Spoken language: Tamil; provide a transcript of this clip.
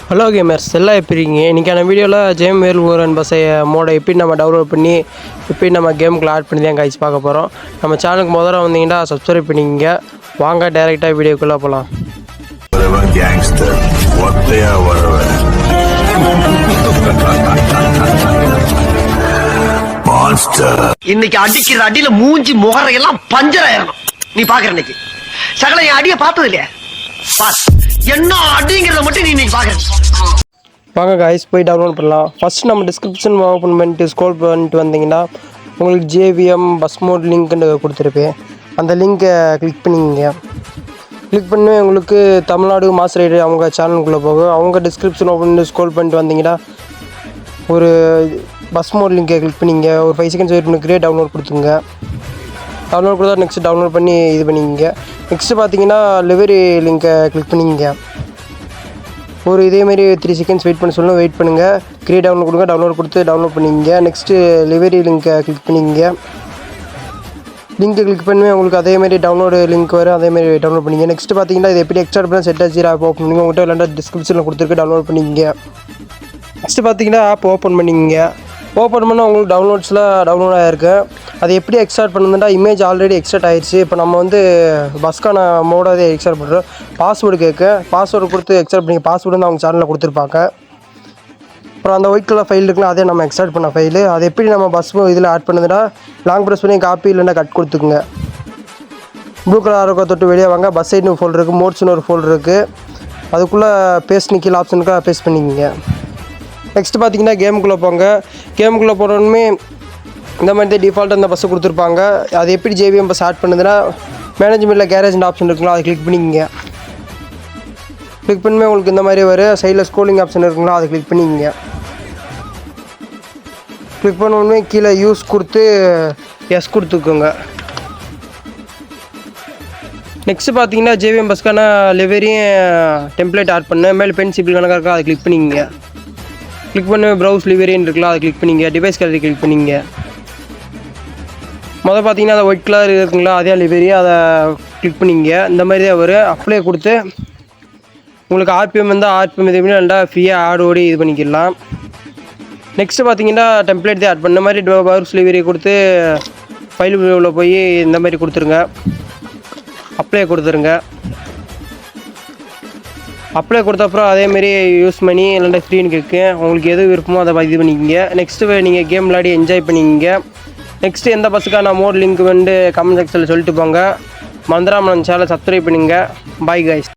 ஹலோ கேமர்ஸ் எல்லாம் எப்படி இருக்கீங்க? இன்றைக்கான வீடியோவில் ஜேம் வேல் ஊரன் பஸ்ஸை மோடை எப்படி நம்ம டவுன்லோட் பண்ணி எப்படி நம்ம கேமுக்குள்ள ஆட் பண்ணி தான் கைஸ் பார்க்க போகிறோம். நம்ம சேனலுக்கு முதல்ல வந்தீங்கன்னா சப்ஸ்கிரைப் பண்ணிக்கிங்க. வாங்க டைரெக்டாக வீடியோக்குள்ளே போகலாம். இன்னைக்கு அடிக்கிற அடியில மூஞ்சி முகரையெல்லாம் பஞ்சர் ஆயிரணும். நீ பாக்குற இன்னைக்கு சகல என் அடிய பார்த்தது இல்லையா? என்ன அடிங்கிறத மட்டும் நீ இன்னைக்கு பாக்குற. வாங்க கைஸ் போய் டவுன்லோட் பண்ணலாம். ஃபஸ்ட் நம்ம டிஸ்கிரிப்ஷன் ஓப்பன் பண்ணிட்டு ஸ்க்ரோல் பண்ணிட்டு வந்தீங்கன்னா உங்களுக்கு ஜேவிஎம் பஸ் மோட் லிங்க்னு கொடுத்துருப்பேன். அந்த லிங்க்கை கிளிக் பண்ணிங்க. கிளிக் பண்ணி உங்களுக்கு தமிழ்நாடு மாஸ் ரைடர் அவங்க சேனலுக்குள்ளே போகும். அவங்க டிஸ்கிரிப்ஷன் ஓப்பன் பண்ணி ஸ்க்ரோல் பண்ணிட்டு வந்தீங்கன்னா ஒரு பஸ் மோட் லிங்கை கிளிக் பண்ணிங்க. ஒரு 5 செகண்ட்ஸ் வெயிட் பண்ணிக்கிறே டவுன்லோட் கொடுத்துங்க. டவுன்லோட் கொடுத்தா நெக்ஸ்ட் டவுன்லோட் பண்ணி இது பண்ணிங்க. நெக்ஸ்ட்டு பார்த்தீங்கன்னா லிவரி லிங்கை கிளிக் பண்ணிங்க. ஒரு இதேமாரி 3 செகண்ட்ஸ் வெயிட் பண்ண சொல்லணும். வெயிட் பண்ணுங்கள். கிரியேட் டவுன்லோட் கொடுங்க. டவுன்லோட் கொடுத்து டவுன்லோட் பண்ணிங்க. நெக்ஸ்ட்டு லிவரி லிங்கை கிளிக் பண்ணிங்க. லிங்க்கை கிளிக் பண்ணி உங்களுக்கு அதேமாரி டவுன்லோடு லிங்க் வரும். அதேமாரி டவுன்லோட் பண்ணிங்க. நெக்ஸ்ட்டு பார்த்தீங்கன்னா இது எப்படி எக்ஸ்ட்ரா பண்ணால் செட் ஆச்சு ஆப் ஓப்பன் பண்ணிங்க. உங்கள்கிட்ட விளாண்டா டிஸ்கிரிப்ஷனில் கொடுத்துருக்கு. டவுன்லோட் பண்ணிங்க. நெக்ஸ்ட்டு பார்த்தீங்கன்னா ஆப் ஓப்பன் பண்ணிங்க. ஓப்பன் பண்ணால் உங்களுக்கு டவுன்லோட்ஸில் டவுன்லோட் ஆகிருக்கு. அது எப்படி எக்ஸ்ட்ராக்ட் பண்ணுதுன்னா இமேஜ் ஆல்ரெடி எக்ஸ்ட்ராக்ட் ஆகிடுச்சு. இப்போ நம்ம வந்து பஸ்க்கான மோடாக எக்ஸ்ட்ராக்ட் பண்ணுறோம். பாஸ்வேர்டு கேட்க பாஸ்வேர்டு கொடுத்து எக்ஸ்ட்ராக்ட் பண்ணி பாஸ்வேர்டு வந்து அவங்க சேனலில் கொடுத்துருப்பாங்க. அப்புறம் அந்த ஒயிட் கலர் ஃபைல் இருக்குல்ல அதே நம்ம எக்ஸ்ட்ராக்ட் பண்ண ஃபைலு. அது எப்படி நம்ம பஸ் இதில் ஆட் பண்ணுதுன்னா லாங் ப்ரெஸ் பண்ணி காப்பி இல்லைன்னா கட் கொடுத்துக்குங்க. ப்ளூ கலர் ஆரோக்கா தொட்டு வெளியே வாங்க. பஸ் சைடுன்னு ஒரு ஃபோல்டர் இருக்குது. மோட்ஸ்னு ஒரு ஃபோல்டர் இருக்குது. அதுக்குள்ளே பேஸ்ட் கீழே ஆப்ஷனுக்காக பேஸ்ட் பண்ணிக்கோங்க. நெக்ஸ்ட்டு பார்த்தீங்கன்னா கேமுக்குள்ளே போங்க. கேமுக்குள்ளே போனோடனே இந்த மாதிரி தான் டிஃபால்ட்டாக அந்த பஸ்ஸை கொடுத்துருப்பாங்க. அது எப்படி ஜேவிஎம் பஸ் ஆட் பண்ணுதுன்னா மேனேஜ்மெண்ட்டில் கேரேஜ் ஆப்ஷன் இருக்குங்களா அதை கிளிக் பண்ணிக்கங்க. கிளிக் பண்ணி உங்களுக்கு இந்த மாதிரி வரும். சைடில் ஸ்க்ரோலிங் ஆப்ஷன் இருக்குங்களா அதை கிளிக் பண்ணிக்கங்க. கிளிக் பண்ணோடனே கீழே யூஸ் கொடுத்து எஸ் கொடுத்துக்கோங்க. நெக்ஸ்ட்டு பார்த்தீங்கன்னா ஜேவிஎம் பஸ்க்கான லிவரியும் டெம்ப்ளேட் ஆட் பண்ண மேலே பென் சிம்பிள் கணக்காக இருக்கா அதை கிளிக் பண்ணிக்கங்க. கிளிக் பண்ணி ப்ரௌஸ் லிவரின்னு இருக்கலாம் அதை கிளிக் பண்ணிங்க. டிவைஸ் கேலரி கிளிக் பண்ணிங்க. மொதல் பார்த்தீங்கன்னா அதை ஒயிட் கலர் இருக்குங்களா அதே லிவரி அதை கிளிக் பண்ணிங்க. இந்த மாதிரி தான் வரும். அப்ளை கொடுத்து உங்களுக்கு ஆர்பிஎம் இருந்தால் ஆர்பிஎம் இது பண்ணி ரெண்டா ஃப்ரீயாக ஆடோடி இது பண்ணிக்கலாம். நெக்ஸ்ட்டு பார்த்தீங்கன்னா டெம்ப்ளேட் தான் ஆட் பண்ண மாதிரி ப்ரௌஸ் லிவரி கொடுத்து ஃபைல் உள்ள போய் இந்த மாதிரி கொடுத்துருங்க. அப்ளை கொடுத்துருங்க. அப்ளை கொடுத்த அப்புறம் அதேமாரி யூஸ் பண்ணி இல்லைன்னா ஃப்ரீன்னு கேட்கும். உங்களுக்கு எது விருப்பமோ அதை இது பண்ணிக்கிங்க. நெக்ஸ்ட்டு நீங்கள் கேம் விளையாடி என்ஜாய் பண்ணிக்கிங்க. நெக்ஸ்ட்டு எந்த பஸ்ஸுக்கான மோட் லிங்க் வந்து கமெண்ட் செக்ஷனில் சொல்லிட்டு போங்க. மறந்துடாம நம்ம சேனலை சப்ஸ்கிரைப் பண்ணுங்க. Bye guys.